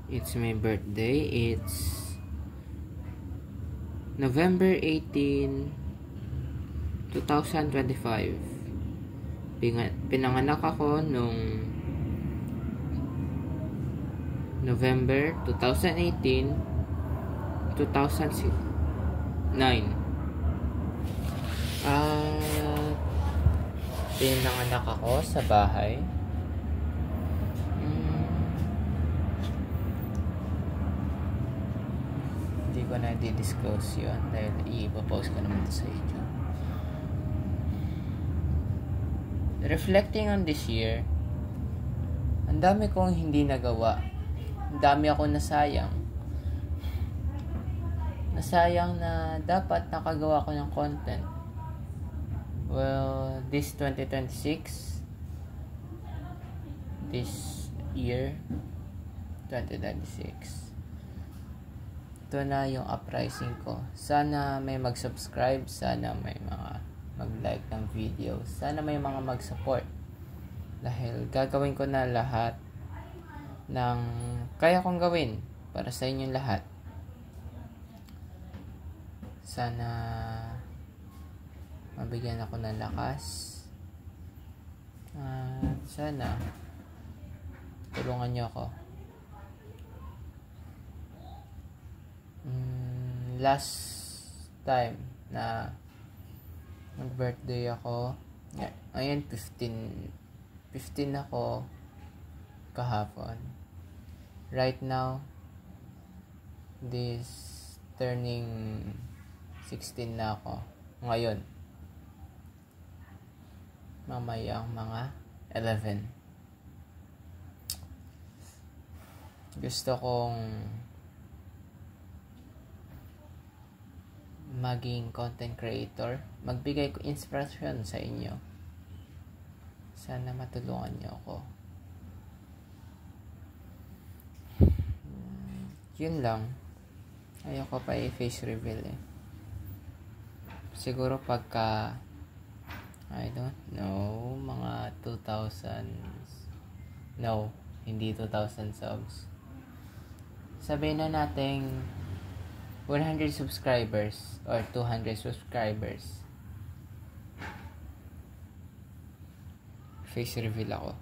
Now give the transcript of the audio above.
It's my birthday. It's November 18, 2025. Pinanganak ako nung November 2018, 2009. Pinanganak ako sa bahay. Hindi ko na di-disclose yun dahil i-post ko naman sa YouTube. Reflecting on this year, ang dami kong hindi nagawa. Ang dami ako nasayang. Nasayang na dapat nakagawa ko ng content. Well, this 2026, this year, 2026, ito na yung uprising ko. Sana may mag-subscribe, sana may mga mag-like ng video, sana may mga mag-support. Dahil gagawin ko na lahat ng kaya kong gawin para sa inyong lahat. Sana mabigyan ako ng lakas. Sana tulungan niyo ako. Last time na nag-birthday ako, ngayon 15 ako kahapon. Right now, this turning 16 na ako ngayon. Mamaya ang mga 11. Gusto kong maging content creator, magbigay ko inspiration sa inyo. Sana matulungan niyo ako. Yun lang. Ayoko pa i-face reveal eh. Siguro pagka I don't know, mga 2000s. No, hindi 2000 subs. Sabihin na nating 100 subscribers or 200 subscribers. Face reveal ako.